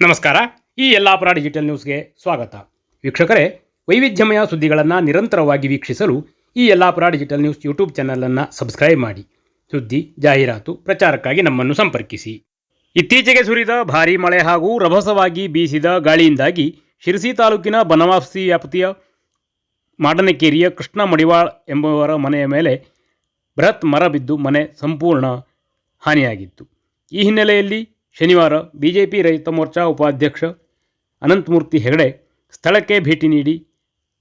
ನಮಸ್ಕಾರ. ಈ ಯಲ್ಲಾಪುರ ಡಿಜಿಟಲ್ ನ್ಯೂಸ್ಗೆ ಸ್ವಾಗತ. ವೀಕ್ಷಕರೇ, ವೈವಿಧ್ಯಮಯ ಸುದ್ದಿಗಳನ್ನು ನಿರಂತರವಾಗಿ ವೀಕ್ಷಿಸಲು ಈ ಯಲ್ಲಾಪುರ ಡಿಜಿಟಲ್ ನ್ಯೂಸ್ ಯೂಟ್ಯೂಬ್ ಚಾನಲನ್ನು ಸಬ್ಸ್ಕ್ರೈಬ್ ಮಾಡಿ. ಸುದ್ದಿ, ಜಾಹೀರಾತು, ಪ್ರಚಾರಕ್ಕಾಗಿ ನಮ್ಮನ್ನು ಸಂಪರ್ಕಿಸಿ. ಇತ್ತೀಚೆಗೆ ಸುರಿದ ಭಾರೀ ಮಳೆ ಹಾಗೂ ರಭಸವಾಗಿ ಬೀಸಿದ ಗಾಳಿಯಿಂದಾಗಿ ಶಿರಸಿ ತಾಲೂಕಿನ ಬನವಾಸಿ ವ್ಯಾಪ್ತಿಯ ಮಾಡನಕೇರಿಯ ಕೃಷ್ಣ ಮಡಿವಾಳ್ ಎಂಬುವರ ಮನೆಯ ಮೇಲೆ ಬೃಹತ್ ಮರ ಬಿದ್ದು ಮನೆ ಸಂಪೂರ್ಣ ಹಾನಿಯಾಗಿತ್ತು. ಈ ಹಿನ್ನೆಲೆಯಲ್ಲಿ ಶನಿವಾರ ಬಿಜೆಪಿ ರೈತ ಮೋರ್ಚಾ ಉಪಾಧ್ಯಕ್ಷ ಅನಂತಮೂರ್ತಿ ಹೆಗಡೆ ಸ್ಥಳಕ್ಕೆ ಭೇಟಿ ನೀಡಿ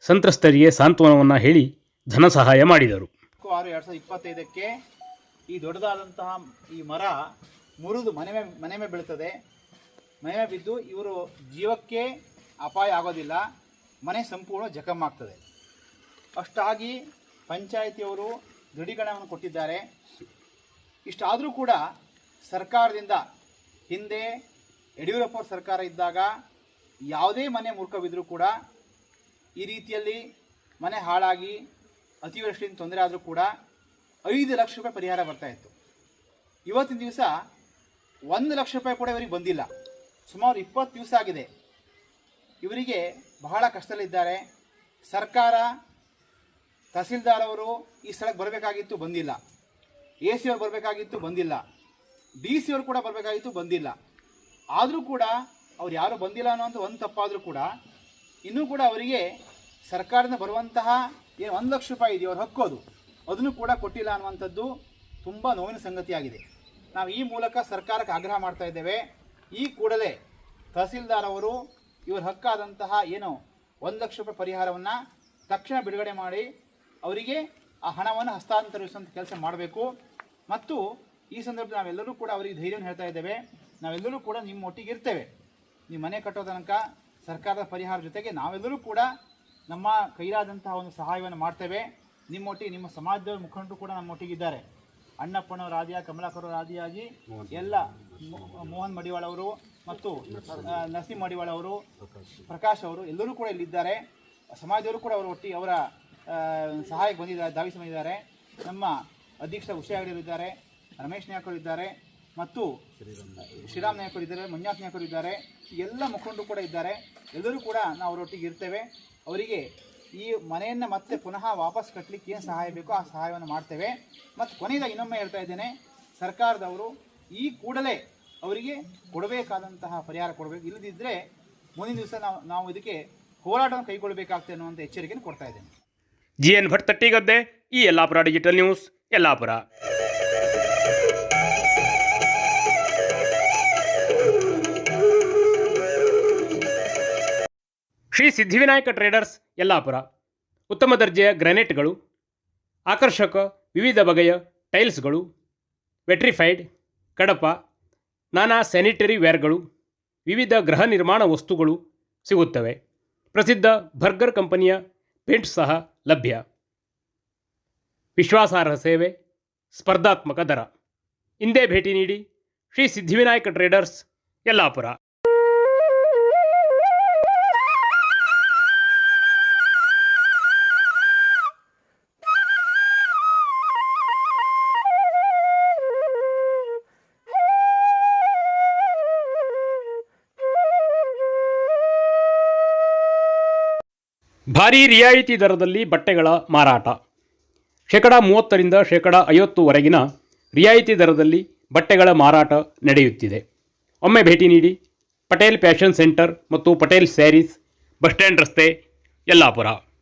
ಸಂತ್ರಸ್ತರಿಗೆ ಸಾಂತ್ವನವನ್ನು ಹೇಳಿ ಧನ ಸಹಾಯ ಮಾಡಿದರು. 6/2025 ಈ ದೊಡ್ಡದಾದಂತಹ ಈ ಮರ ಮುರಿದು ಮನೆ ಮೇಲೆ ಬೀಳ್ತದೆ. ಮನೆ ಬಿದ್ದು ಇವರು ಜೀವಕ್ಕೆ ಅಪಾಯ ಆಗೋದಿಲ್ಲ, ಮನೆ ಸಂಪೂರ್ಣ ಜಖಮಾಗ್ತದೆ. ಅಷ್ಟಾಗಿ ಪಂಚಾಯಿತಿಯವರು ದೃಢೀಕರಣವನ್ನು ಕೊಟ್ಟಿದ್ದಾರೆ. ಇಷ್ಟಾದರೂ ಕೂಡ ಸರ್ಕಾರದಿಂದ ಹಿಂದೆ ಯಡಿಯೂರಪ್ಪ ಸರ್ಕಾರ ಇದ್ದಾಗ ಯಾವುದೇ ಮನೆ ಮುರುಕವಿದ್ರೂ ಕೂಡ ಈ ರೀತಿಯಲ್ಲಿ ಮನೆ ಹಾಳಾಗಿ ಅತಿವೃಷ್ಟಿಯಿಂದ ತೊಂದರೆ ಆದರೂ ಕೂಡ 5 ಲಕ್ಷ ರೂಪಾಯಿ ಪರಿಹಾರ ಬರ್ತಾಯಿತ್ತು. ಇವತ್ತಿನ ದಿವಸ 1 ಲಕ್ಷ ರೂಪಾಯಿ ಕೂಡ ಇವರಿಗೆ ಬಂದಿಲ್ಲ. ಸುಮಾರು 20 ದಿವಸ ಆಗಿದೆ. ಇವರಿಗೆ ಬಹಳ ಕಷ್ಟದಲ್ಲಿದ್ದಾರೆ. ಸರ್ಕಾರ, ತಹಸೀಲ್ದಾರ್ ಅವರು ಈ ಸ್ಥಳಕ್ಕೆ ಬರಬೇಕಾಗಿತ್ತು, ಬಂದಿಲ್ಲ. AC ಅವರು ಬರಬೇಕಾಗಿತ್ತು, ಬಂದಿಲ್ಲ. DC ಅವರು ಕೂಡ ಬರಬೇಕಾಗಿತ್ತು, ಬಂದಿಲ್ಲ. ಆದರೂ ಕೂಡ ಅವ್ರು ಯಾರೂ ಬಂದಿಲ್ಲ ಅನ್ನೋಂಥ ಒಂದು ತಪ್ಪಾದರೂ ಕೂಡ ಇನ್ನೂ ಕೂಡ ಅವರಿಗೆ ಸರ್ಕಾರದಿಂದ ಬರುವಂತಹ ಏನು 1 ಲಕ್ಷ ರೂಪಾಯಿ ಇದೆಯೋ ಅವ್ರು ಹಕ್ಕೋದು, ಅದನ್ನು ಕೂಡ ಕೊಟ್ಟಿಲ್ಲ ಅನ್ನುವಂಥದ್ದು ತುಂಬ ನೋವಿನ ಸಂಗತಿಯಾಗಿದೆ. ನಾವು ಈ ಮೂಲಕ ಸರ್ಕಾರಕ್ಕೆ ಆಗ್ರಹ ಮಾಡ್ತಾ ಇದ್ದೇವೆ. ಈ ಕೂಡಲೇ ತಹಸೀಲ್ದಾರ್ ಅವರು ಇವರು ಹಕ್ಕಾದಂತಹ ಏನು 1 ಲಕ್ಷ ರೂಪಾಯಿ ಪರಿಹಾರವನ್ನು ತಕ್ಷಣ ಬಿಡುಗಡೆ ಮಾಡಿ ಅವರಿಗೆ ಆ ಹಣವನ್ನು ಹಸ್ತಾಂತರಿಸುವಂಥ ಕೆಲಸ ಮಾಡಬೇಕು. ಮತ್ತು ಈ ಸಂದರ್ಭದಲ್ಲಿ ನಾವೆಲ್ಲರೂ ಕೂಡ ಅವರಿಗೆ ಧೈರ್ಯವನ್ನು ಹೇಳ್ತಾ ಇದ್ದೇವೆ. ನಾವೆಲ್ಲರೂ ಕೂಡ ನಿಮ್ಮ ಒಟ್ಟಿಗೆ ಇರ್ತೇವೆ. ನಿಮ್ಮ ಮನೆ ಕಟ್ಟೋ ತನಕ ಸರ್ಕಾರದ ಪರಿಹಾರ ಜೊತೆಗೆ ನಾವೆಲ್ಲರೂ ಕೂಡ ನಮ್ಮ ಕೈಲಾದಂತಹ ಒಂದು ಸಹಾಯವನ್ನು ಮಾಡ್ತೇವೆ. ನಿಮ್ಮೊಟ್ಟಿಗೆ ನಿಮ್ಮ ಸಮಾಜದ ಮುಖಂಡರು ಕೂಡ ನಮ್ಮೊಟ್ಟಿಗಿದ್ದಾರೆ. ಅಣ್ಣಪ್ಪನವರ ಆದಿಯಾಗಿ, ಕಮಲಾಕರ್ ಆದಿಯಾಗಿ ಎಲ್ಲ ಮೋಹನ್ ಮಡಿವಾಳ್ ಅವರು ಮತ್ತು ನಸೀಂ ಮಡಿವಾಳ್ ಅವರು, ಪ್ರಕಾಶ್ ಅವರು ಎಲ್ಲರೂ ಕೂಡ ಇಲ್ಲಿದ್ದಾರೆ. ಸಮಾಜದವರು ಕೂಡ ಅವರ ಒಟ್ಟಿಗೆ ಅವರ ಸಹಾಯಕ್ಕೆ ಬಂದಿದ್ದಾರೆ, ಧಾವಿಸಿ ಬಂದಿದ್ದಾರೆ. ನಮ್ಮ ಅಧ್ಯಕ್ಷ ಉಷಾ ಇದ್ದಾರೆ, ರಮೇಶ್ ನಾಯಕರು ಇದ್ದಾರೆ ಮತ್ತು ಶ್ರೀರಾಮ್ ನಾಯಕರು ಇದ್ದಾರೆ, ಮಂಜುನಾಥ್ ನಾಯಕರು ಇದ್ದಾರೆ. ಎಲ್ಲ ಮುಖಂಡರು ಕೂಡ ಇದ್ದಾರೆ. ಎಲ್ಲರೂ ಕೂಡ ನಾವು ಅವರೊಟ್ಟಿಗೆ ಇರ್ತೇವೆ. ಅವರಿಗೆ ಈ ಮನೆಯನ್ನು ಮತ್ತೆ ಪುನಃ ವಾಪಸ್ ಕಟ್ಟಲಿಕ್ಕೆ ಏನು ಸಹಾಯ ಬೇಕೋ ಆ ಸಹಾಯವನ್ನು ಮಾಡ್ತೇವೆ. ಮತ್ತು ಕೊನೆಯದಾಗಿ ಇನ್ನೊಮ್ಮೆ ಹೇಳ್ತಾ ಇದ್ದೇನೆ, ಸರ್ಕಾರದವರು ಈ ಕೂಡಲೇ ಅವರಿಗೆ ಕೊಡಬೇಕಾದಂತಹ ಪರಿಹಾರ ಕೊಡಬೇಕು. ಇಲ್ಲದಿದ್ದರೆ ಮುಂದಿನ ದಿವಸ ನಾವು ಇದಕ್ಕೆ ಹೋರಾಟವನ್ನು ಕೈಗೊಳ್ಳಬೇಕಾಗ್ತದೆ ಅನ್ನುವಂಥ ಎಚ್ಚರಿಕೆಯನ್ನು ಕೊಡ್ತಾ ಇದ್ದೇನೆ. GN ಭಟ್ ತಟ್ಟಿಗದ್ದೆ, ಈ Yellapur digital news, Yellapur. Shri Siddhivinayak traders, Yellapur. ಉತ್ತಮ ದರ್ಜೆಯ ಗ್ರಾನೈಟ್ಗಳು, ಆಕರ್ಷಕ ವಿವಿಧ ಬಗೆಯ ಟೈಲ್ಸ್ಗಳು, ವೆಟ್ರಿಫೈಡ್, ಕಡಪ, ನಾನಾ ಸ್ಯಾನಿಟರಿ ವೇರ್ಗಳು, ವಿವಿಧ ಗೃಹ ನಿರ್ಮಾಣ ವಸ್ತುಗಳು ಸಿಗುತ್ತವೆ. ಪ್ರಸಿದ್ಧ ಬರ್ಗರ್ ಕಂಪನಿಯ ಪೇಂಟ್ ಸಹ ಲಭ್ಯ. ವಿಶ್ವಾಸಾರ್ಹ ಸೇವೆ, ಸ್ಪರ್ಧಾತ್ಮಕ ದರ. ಇಂದೇ ಭೇಟಿ ನೀಡಿ ಶ್ರೀ ಸಿದ್ಧಿವಿನಾಯಕ ಟ್ರೇಡರ್ಸ್, ಯಲ್ಲಾಪುರ. ಭಾರೀ ರಿಯಾಯಿತಿ ದರದಲ್ಲಿ ಬಟ್ಟೆಗಳ ಮಾರಾಟ. 30% 50% ರಿಯಾಯಿತಿ ದರದಲ್ಲಿ ಬಟ್ಟೆಗಳ ಮಾರಾಟ ನಡೆಯುತ್ತಿದೆ. ಒಮ್ಮೆ ಭೇಟಿ ನೀಡಿ. ಪಟೇಲ್ ಫ್ಯಾಷನ್ ಸೆಂಟರ್ ಮತ್ತು ಪಟೇಲ್ ಸ್ಯಾರೀಸ್, ಬಸ್ ಸ್ಟ್ಯಾಂಡ್ ರಸ್ತೆ, ಯಲ್ಲಾಪುರ.